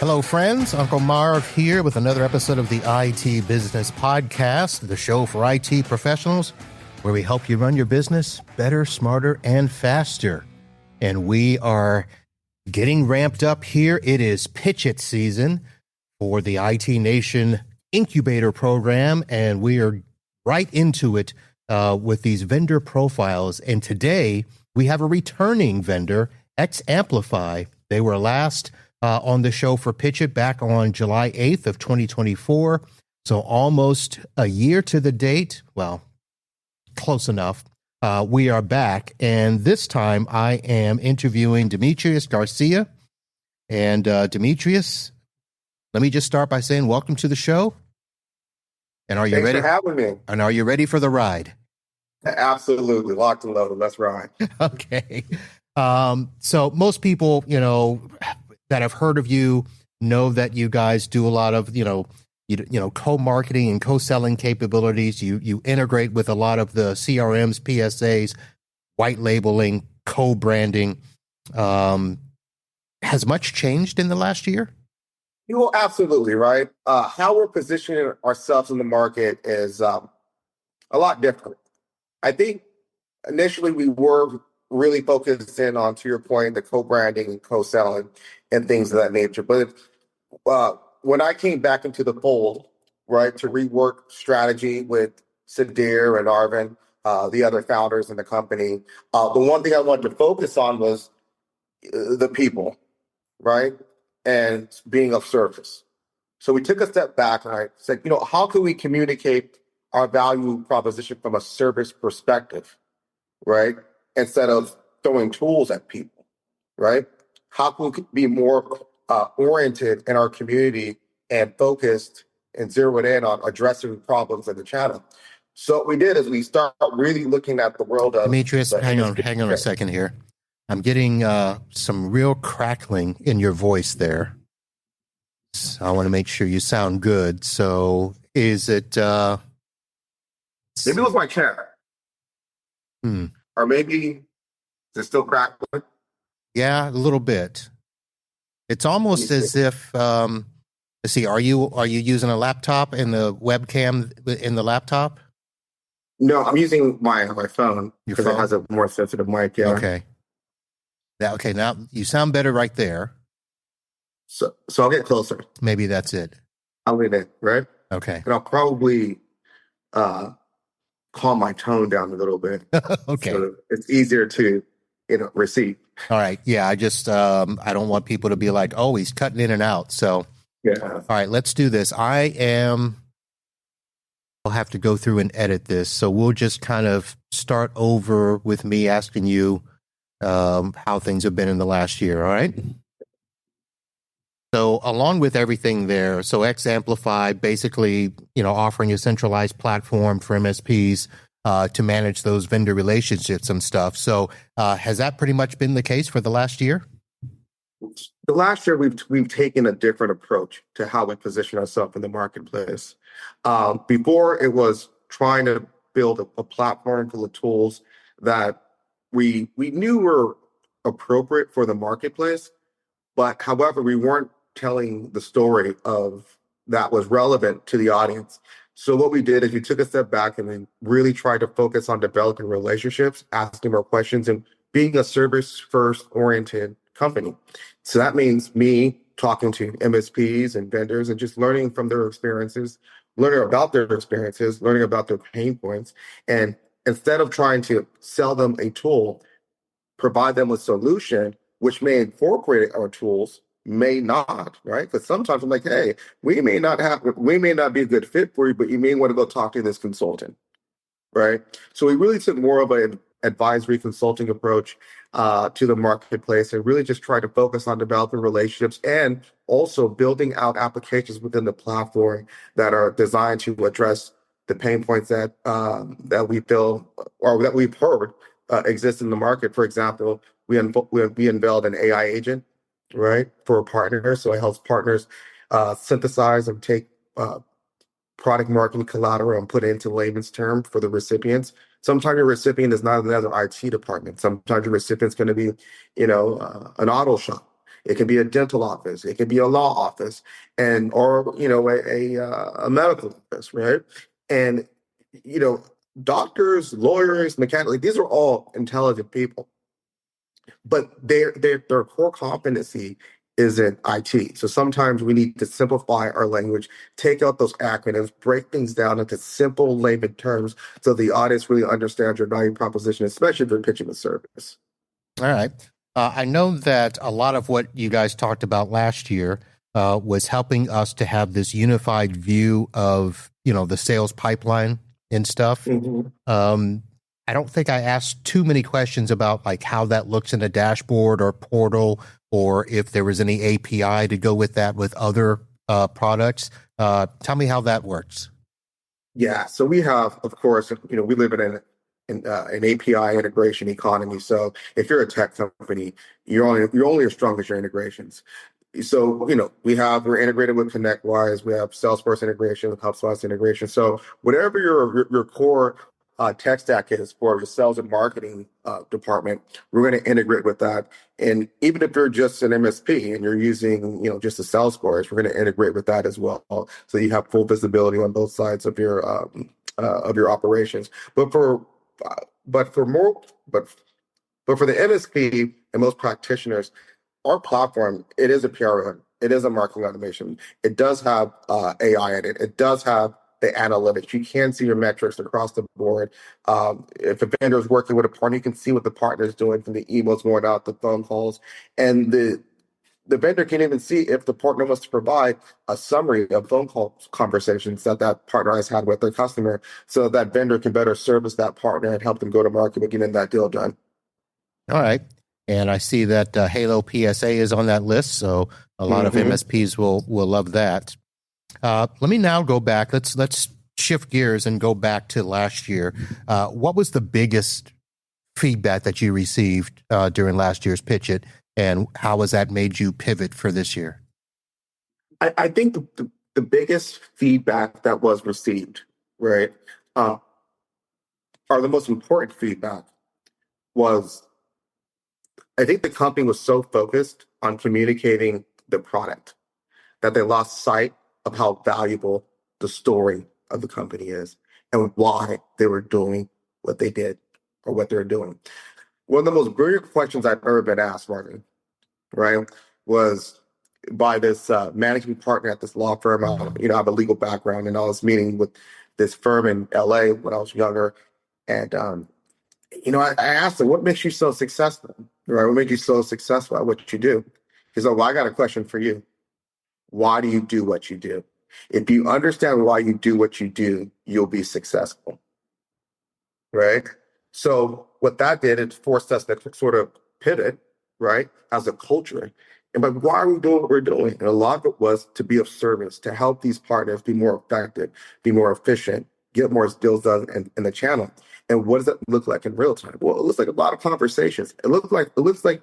Hello, friends. Uncle Marv here with another episode of the IT Business Podcast, the show for IT professionals, where we help you run your business better, smarter, and faster. And we are getting ramped up here. It is Pitch It season for the IT Nation Incubator Program, and we are right into it with these vendor profiles. And today we have a returning vendor, xAmplify. They were last on the show for Pitch It back on July 8th of 2024. So almost a year to the date. Well, close enough. We are back. And this time I am interviewing Dmitrius Garcia. And Dmitrius, let me just start by saying welcome to the show. And are you Thanks ready? for having me. And are you ready for the ride? Absolutely. Locked and loaded. Let's ride. Okay. So most people, that have heard of you know that you guys do a lot of, co-marketing and co-selling capabilities. You integrate with a lot of the CRMs, PSAs, white labeling, co-branding. Has much changed in the last year? Absolutely, right? How we're positioning ourselves in the market is a lot different. I think initially we were really focused in on, to your point, the co-branding and co-selling and things of that nature. But when I came back into the fold, right, to rework strategy with Sudhir and Arvind, the other founders in the company, the one thing I wanted to focus on was the people, right, and being of service. So we took a step back and I said, how can we communicate our value proposition from a service perspective, right? Instead of throwing tools at people, right? How can we be more oriented in our community and focused and zeroed in on addressing problems in the channel? So what we did is we start really looking at the world of... Demetrius, hang on a second here. I'm getting some real crackling in your voice there. So I want to make sure you sound good. So is it... Maybe it was my chair. Or maybe, is it still crackling? Yeah, a little bit. It's almost as if, let's see, are you using a laptop and the webcam in the laptop? No, I'm using my phone because phone? it has a more sensitive mic. Yeah. Okay. Now you sound better right there. So I'll get closer. Maybe that's it. I'll lean in, right? Okay. And I'll probably calm my tone down a little bit. Okay. So it's easier to, receive. All right. Yeah. I just, I don't want people to be like, oh, he's cutting in and out. So, yeah. All right, let's do this. I'll have to go through and edit this. So we'll just kind of start over with me asking you how things have been in the last year. All right. So along with everything there, so xAmplify basically, offering a centralized platform for MSPs to manage those vendor relationships and stuff. So has that pretty much been the case for the last year? The last year, we've taken a different approach to how we position ourselves in the marketplace. Before, it was trying to build a platform full of tools that we knew were appropriate for the marketplace, but however, we weren't telling the story of that was relevant to the audience. So what we did is we took a step back and then really tried to focus on developing relationships, asking more questions, and being a service-first oriented company. So that means me talking to MSPs and vendors and just learning from their experiences, learning about their experiences, learning about their pain points. And instead of trying to sell them a tool, provide them a solution, which may incorporate our tools, may not, right? Because sometimes I'm like, hey, we may not be a good fit for you, but you may want to go talk to this consultant, right? So we really took more of an advisory consulting approach to the marketplace and really just try to focus on developing relationships and also building out applications within the platform that are designed to address the pain points that we feel or that we've heard exist in the market. For example, we unveiled an AI agent, right, for partners. So it helps partners synthesize and take product marketing collateral and put it into layman's term for the recipients. Sometimes your recipient is not another IT department. Sometimes your recipient's going to be, an auto shop. It can be a dental office. It can be a law office, and or a medical office, right? And you know, doctors, lawyers, mechanics, like, these are all intelligent people, but their core competency is in IT. So sometimes we need to simplify our language, take out those acronyms, break things down into simple layman terms so the audience really understands your value proposition, especially if you're pitching a service. All right. I know that a lot of what you guys talked about last year was helping us to have this unified view of, the sales pipeline and stuff. I don't think I asked too many questions about like how that looks in a dashboard or portal, or if there was any API to go with that with other products. Tell me how that works. Yeah, so we have, of course, we live in an API integration economy. So if you're a tech company, you're only as strong as your integrations. So, we're integrated with ConnectWise, we have Salesforce integration, HubSpot integration. So whatever your core tech stack is for your sales and marketing department, we're going to integrate with that. And even if you're just an MSP and you're using, just a Salesforce, we're going to integrate with that as well. So you have full visibility on both sides of your operations. But for the MSP and most practitioners, our platform, it is a PRM. It is a marketing automation. It does have AI in it. It does have the analytics. You can see your metrics across the board. If a vendor is working with a partner, you can see what the partner is doing from the emails going out, the phone calls, and the vendor can even see if the partner wants to provide a summary of phone call conversations that partner has had with their customer, so that vendor can better service that partner and help them go to market with getting that deal done. All right. And I see that Halo PSA is on that list, so a lot of MSPs will love that. Let me now go back. Let's shift gears and go back to last year. What was the biggest feedback that you received during last year's Pitch It, and how has that made you pivot for this year? I think the biggest feedback that was received, right, or the most important feedback was, I think the company was so focused on communicating the product that they lost sight of how valuable the story of the company is and why they were doing what they did or what they're doing. One of the most brilliant questions I've ever been asked, Martin, right, was by this managing partner at this law firm. I have a legal background, and I was meeting with this firm in LA when I was younger. And, I asked him, what makes you so successful? Right? What makes you so successful at what you do? He's like, well, I got a question for you. Why do you do what you do? If you understand why you do what you do, you'll be successful. Right? So what that did, it forced us to sort of pivot, right, as a culture. And but why are we doing what we're doing? And a lot of it was to be of service, to help these partners be more effective, be more efficient, get more deals done in the channel. And what does it look like in real time? Well, it looks like a lot of conversations. It looks like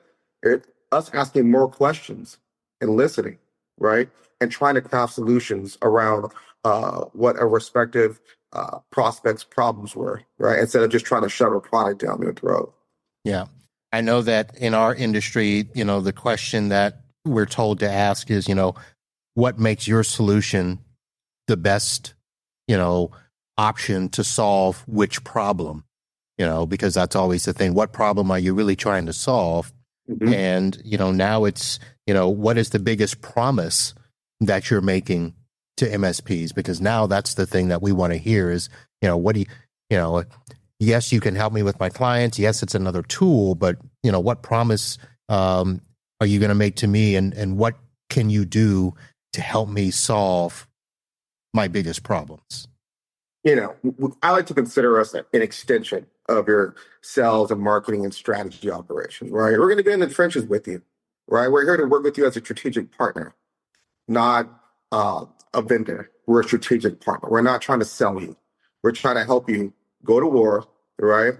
us asking more questions and listening, right? And trying to craft solutions around what our respective prospects' problems were, right? Instead of just trying to shove a product down their throat. Yeah. I know that in our industry, the question that we're told to ask is, what makes your solution the best, option to solve which problem, because that's always the thing. What problem are you really trying to solve? And, now it's, what is the biggest promise that you're making to MSPs? Because now that's the thing that we want to hear is, what do you, yes, you can help me with my clients. Yes, it's another tool, but, what promise are you going to make to me, and what can you do to help me solve my biggest problems? I like to consider us an extension of your sales and marketing and strategy operations, right? We're going to be in the trenches with you, right? We're here to work with you as a strategic partner, not a vendor. We're a strategic partner. We're not trying to sell you. We're trying to help you go to war, right?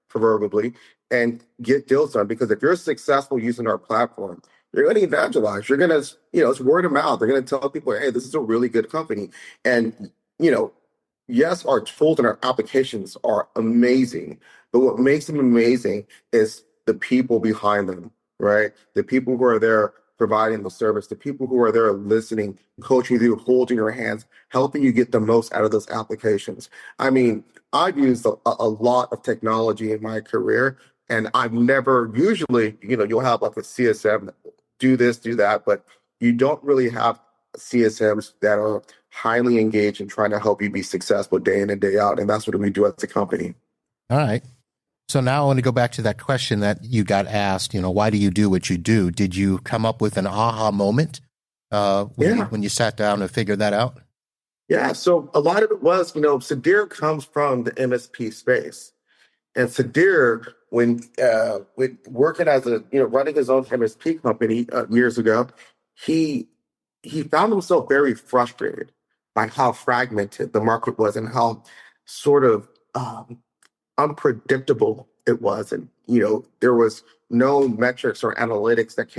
Proverbially, and get deals done. Because if you're successful using our platform, you're going to evangelize. You're going to, it's word of mouth. They're going to tell people, hey, this is a really good company. And, yes, our tools and our applications are amazing, but what makes them amazing is the people behind them, right? The people who are there providing the service, the people who are there listening, coaching you, holding your hands, helping you get the most out of those applications. I mean, I've used a lot of technology in my career, and I've never usually, you'll have like a CSM, do this, do that, but you don't really have CSMs that are highly engaged in trying to help you be successful day in and day out. And that's what we do as a company. All right. So now I want to go back to that question that you got asked, why do you do what you do? Did you come up with an aha moment when you sat down and figured that out? Yeah. So a lot of it was, Sadir comes from the MSP space. And Sadir, when working as running his own MSP company years ago, he found himself very frustrated by how fragmented the market was and how sort of unpredictable it was. And, there was no metrics or analytics that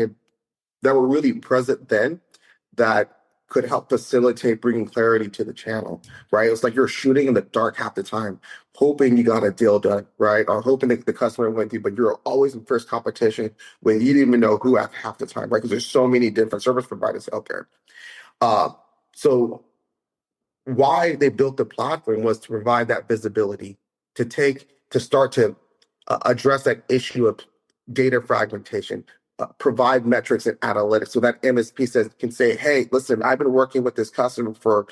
were really present then that could help facilitate bringing clarity to the channel, right? It was like you're shooting in the dark half the time, hoping you got a deal done, right? Or hoping that the customer went through, but you're always in first competition when you didn't even know who at half the time, right? Because there's so many different service providers out there. So why they built the platform was to provide that visibility, to start to address that issue of data fragmentation, provide metrics and analytics so that MSP can say, hey, listen, I've been working with this customer for,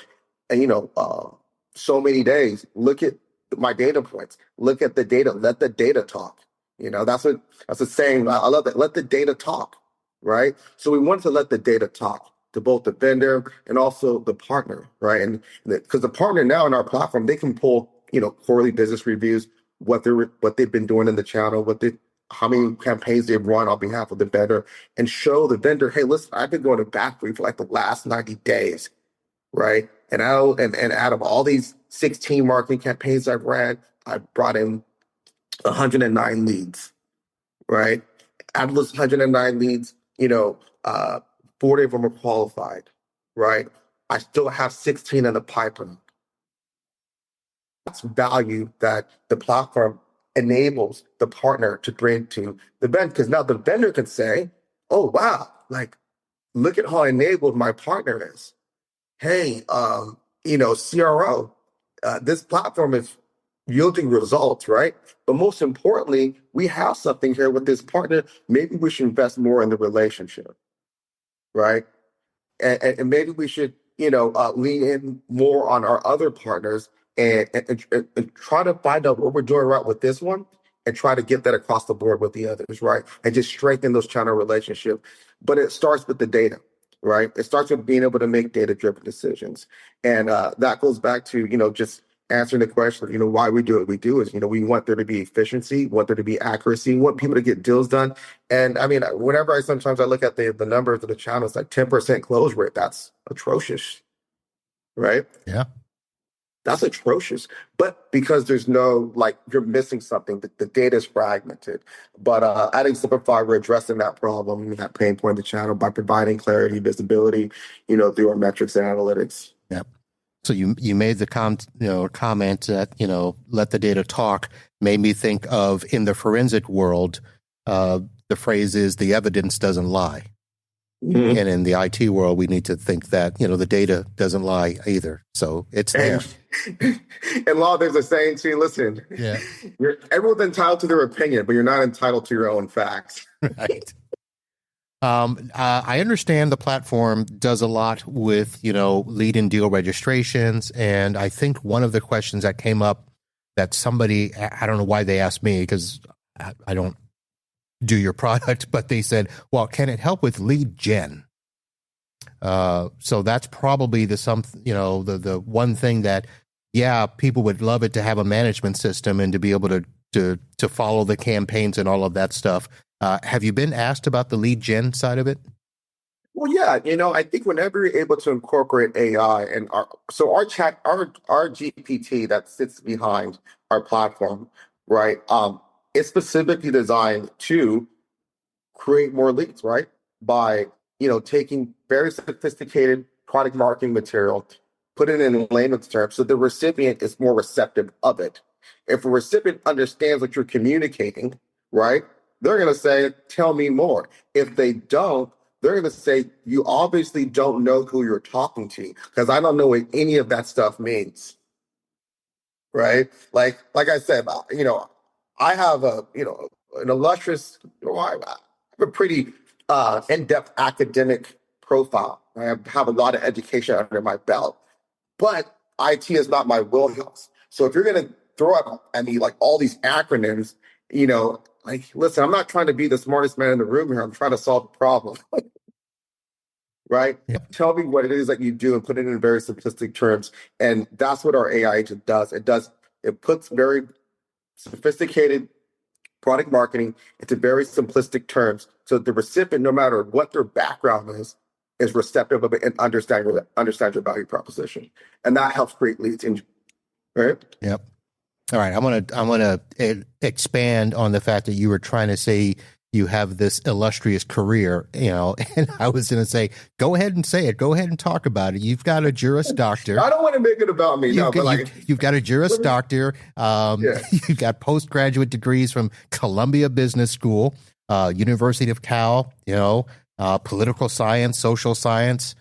so many days. Look at my data points. Look at the data. Let the data talk. That's a saying. I love that. Let the data talk, right? So we wanted to let the data talk to both the vendor and also the partner, right? And because the partner now in our platform, they can pull, quarterly business reviews, what they've been doing in the channel, how many campaigns they've run on behalf of the vendor, and show the vendor, hey, listen, I've been going to bat for you for like the last 90 days, right? And out of all these 16 marketing campaigns I've ran, I brought in 109 leads, right? Out of those 109 leads, 40 of them are qualified, right? I still have 16 in the pipeline. That's value that the platform enables the partner to bring to the vendor. Because now the vendor can say, oh, wow, like, look at how enabled my partner is. Hey, CRO, this platform is yielding results, right? But most importantly, we have something here with this partner. Maybe we should invest more in the relationship, right? And maybe we should, lean in more on our other partners and try to find out what we're doing right with this one and try to get that across the board with the others, right? And just strengthen those channel relationships. But it starts with the data, right? It starts with being able to make data-driven decisions. And that goes back to, just answering the question, why we do what we do is, we want there to be efficiency, want there to be accuracy, want people to get deals done. And I mean, whenever sometimes I look at the numbers of the channel, it's like 10% close rate. That's atrocious, right? Yeah. That's atrocious. But because there's no, you're missing something, the data is fragmented. But at xAmplify, we're addressing that problem, that pain point of the channel by providing clarity, visibility, through our metrics and analytics. Yeah. So you made the comment that, let the data talk, made me think of, in the forensic world, the phrase is the evidence doesn't lie. Mm-hmm. And in the IT world, we need to think that, the data doesn't lie either. So it's there. In law, there's a saying too, listen, everyone's entitled to their opinion, but you're not entitled to your own facts. Right. I understand the platform does a lot with, lead and deal registrations. And I think one of the questions that came up that somebody, I don't know why they asked me, because I don't do your product, but they said, well, can it help with lead gen? So that's probably the one thing that, people would love it to have a management system and to be able to follow the campaigns and all of that stuff. Have you been asked about the lead gen side of it? Well, yeah, I think whenever you're able to incorporate AI and our GPT that sits behind our platform, right? It's specifically designed to create more leads, right? By, taking very sophisticated product marketing material, put it in layman's terms, so the recipient is more receptive of it. If a recipient understands what you're communicating, right, they're going to say, tell me more. If they don't, they're going to say, you obviously don't know who you're talking to because I don't know what any of that stuff means. Right? Like I said, I have an illustrious, I have a pretty in-depth academic profile. I have a lot of education under my belt, but IT is not my wheelhouse. So if you're going to throw at me like all these acronyms, like, listen, I'm not trying to be the smartest man in the room here. I'm trying to solve a problem, right? Yep. Tell me what it is that you do and put it in very simplistic terms. And that's what our AI agent does. It puts very sophisticated product marketing into very simplistic terms so that the recipient, no matter what their background is receptive of it and understand your value proposition. And that helps create leads, right? Yep. All right. I'm gonna expand on the fact that you were trying to say you have this illustrious career, and I was going to say, go ahead and say it. Go ahead and talk about it. You've got a Juris Doctor. I don't want to make it about me. You've got a Juris Doctor. Yeah. You've got postgraduate degrees from Columbia Business School, University of Cal, political science, social science.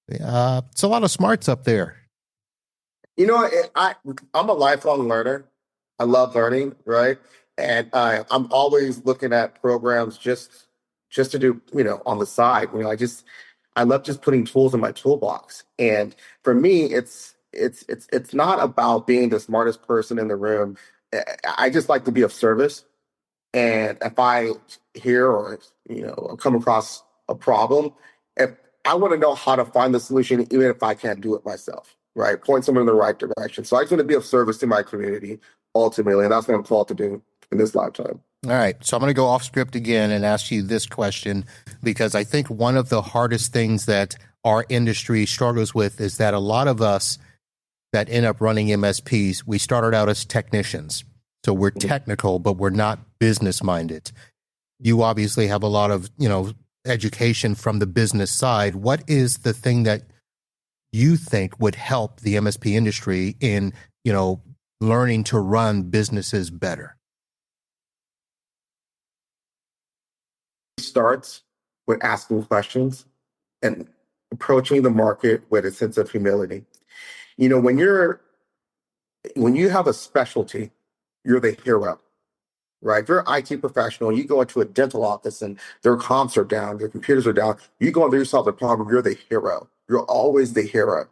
It's a lot of smarts up there. I'm a lifelong learner. I love learning, right? And I'm always looking at programs just to do, on the side. I love just putting tools in my toolbox. And for me, it's not about being the smartest person in the room. I just like to be of service. And if I hear or come across a problem, if I want to know how to find the solution, even if I can't do it myself, right? Point someone in the right direction. So I just want to be of service to my community ultimately, and that's what I'm called to do in this lifetime. All right. So I'm going to go off script again and ask you this question, because I think one of the hardest things that our industry struggles with is that a lot of us that end up running MSPs, we started out as technicians. So we're technical, but we're not business minded. You obviously have a lot of, education from the business side. What is the thing that you think would help the MSP industry in, learning to run businesses better? It starts with asking questions and approaching the market with a sense of humility. When you have a specialty, you're the hero, right? If you're an IT professional, you go into a dental office and their comps are down, their computers are down, you go and do solve the problem, you're the hero. You're always the hero,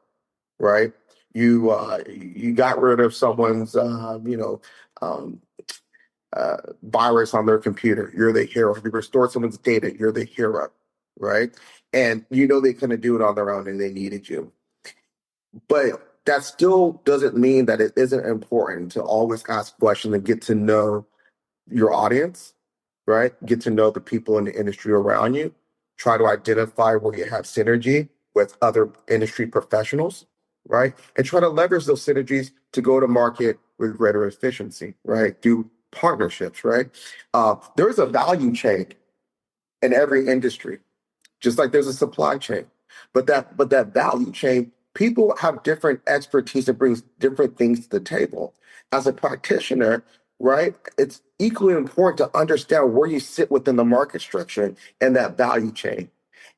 right? You got rid of someone's virus on their computer, you're the hero. If you restored someone's data, you're the hero, right? And they couldn't do it on their own and they needed you. But that still doesn't mean that it isn't important to always ask questions and get to know your audience, right? Get to know the people in the industry around you. Try to identify where you have synergy with other industry professionals, right? And try to leverage those synergies to go to market with greater efficiency, right? Do partnerships, right? There's a value chain in every industry, just like there's a supply chain. But that value chain, people have different expertise that brings different things to the table. As a practitioner, right, it's equally important to understand where you sit within the market structure and that value chain,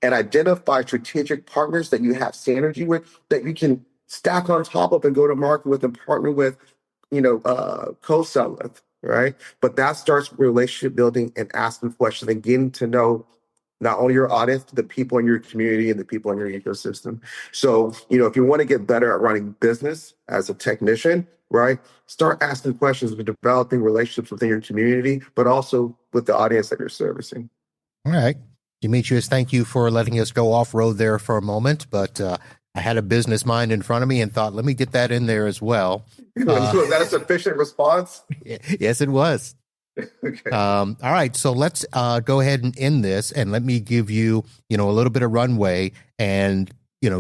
and identify strategic partners that you have synergy with, that you can stack on top of and go to market with and partner with, co-sell with, right? But that starts with relationship building and asking questions and getting to know not only your audience, but the people in your community and the people in your ecosystem. So, if you want to get better at running business as a technician, right, start asking questions with developing relationships within your community, but also with the audience that you're servicing. All right. Dmitrius, thank you for letting us go off-road there for a moment, but I had a business mind in front of me and thought, let me get that in there as well. Was that a sufficient response? Yes, it was. Okay. All right. So let's go ahead and end this, and let me give you, a little bit of runway and,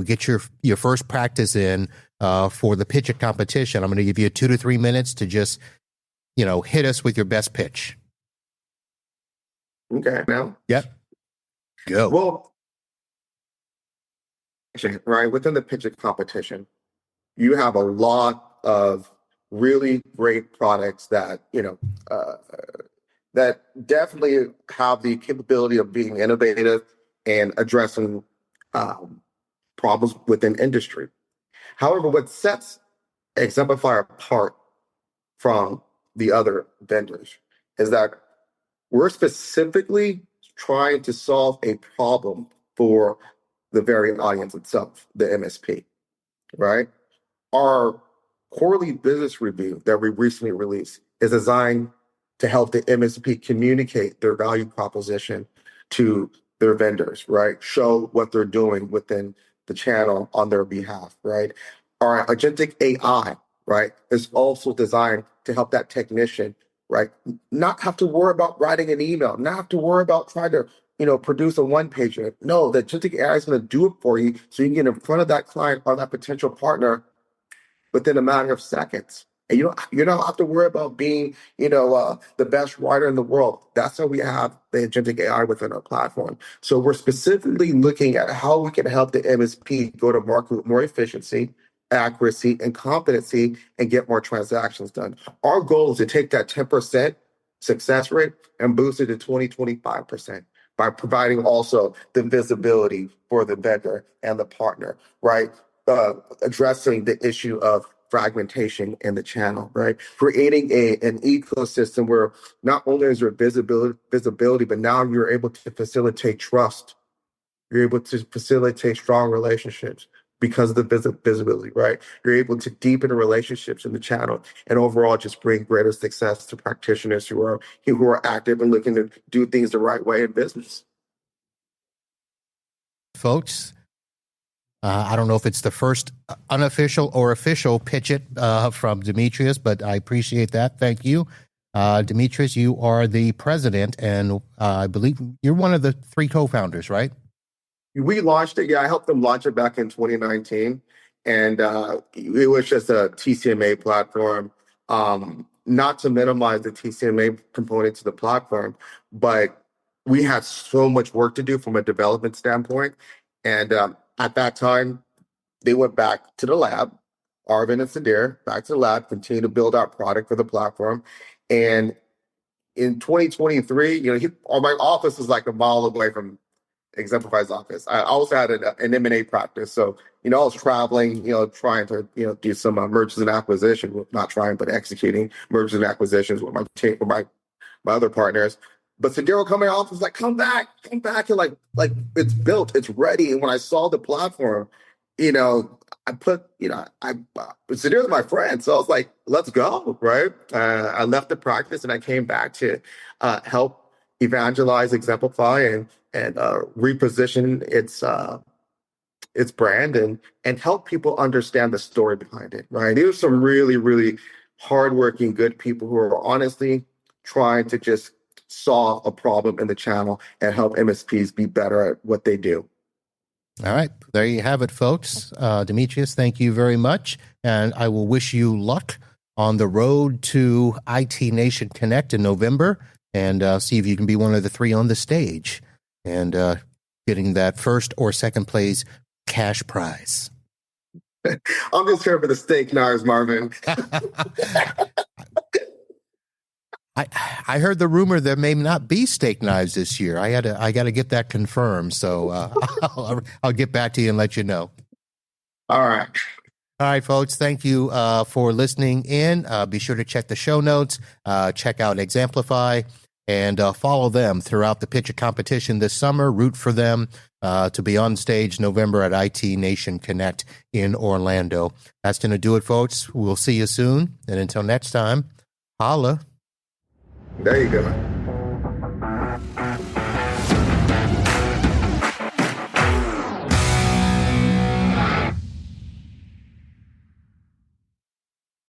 get your first practice in for the pitch at competition. I'm going to give you 2 to 3 minutes to just, hit us with your best pitch. Okay. Now? Yep. Go. Well, right, within the pitch at competition, you have a lot of really great products that, that definitely have the capability of being innovative and addressing problems within industry. However, what sets xAmplify apart from the other vendors is that we're specifically trying to solve a problem for the very audience itself, the MSP, right? Our quarterly business review that we recently released is designed to help the MSP communicate their value proposition to their vendors, right? Show what they're doing within the channel on their behalf, right? Our agentic AI, right, is also designed to help that technician, right, not have to worry about writing an email, not have to worry about trying to, produce a one pager. No, the agentic AI is going to do it for you, so you can get in front of that client or that potential partner within a matter of seconds. And you don't have to worry about being, the best writer in the world. That's how we have the agentic AI within our platform. So we're specifically looking at how we can help the MSP go to market with more efficiency, accuracy, and competency, and get more transactions done. Our goal is to take that 10% success rate and boost it to 20-25% by providing also the visibility for the vendor and the partner, right? Addressing the issue of fragmentation in the channel, right? Creating an ecosystem where not only is there visibility, but now you're able to facilitate trust. You're able to facilitate strong relationships because of the visibility, right? You're able to deepen the relationships in the channel and overall just bring greater success to practitioners who are active and looking to do things the right way in business. Folks, I don't know if it's the first unofficial or official pitch it from Dmitrius, but I appreciate that. Thank you. Dmitrius, you are the president, and I believe you're one of the 3 co-founders, right? We launched it. Yeah, I helped them launch it back in 2019. And it was just a TCMA platform, not to minimize the TCMA component to the platform, but we had so much work to do from a development standpoint. And at that time, they went back to the lab, Arvin and Sadir, back to the lab, continue to build our product for the platform. And in 2023, my office is like a mile away from xAmplify's office. I also had an M&A practice. So, I was traveling, trying to, do some mergers and acquisitions, well, not trying, but executing mergers and acquisitions with my other partners. But Sadir would come in my office, like, come back. And like it's built, it's ready. And when I saw the platform, I put, Sadir's my friend. So I was like, let's go, right? I left the practice and I came back to help evangelize xAmplify and reposition its brand and help people understand the story behind it, right? There's some really, really hardworking, good people who are honestly trying to just solve a problem in the channel and help MSPs be better at what they do. All right. There you have it, folks. Dmitrius, thank you very much. And I will wish you luck on the road to IT Nation Connect in November, and see if you can be one of the 3 on the stage and getting that first or second place cash prize. I'm just here for the steak knives, Marvin. I heard the rumor there may not be steak knives this year. I got to get that confirmed. So I'll get back to you and let you know. All right. All right, folks. Thank you for listening in. Be sure to check the show notes, check out xAmplify, and follow them throughout the pitch competition this summer. Root for them to be on stage November at IT Nation Connect in Orlando. That's going to do it, folks. We'll see you soon. And until next time, holla. There you go.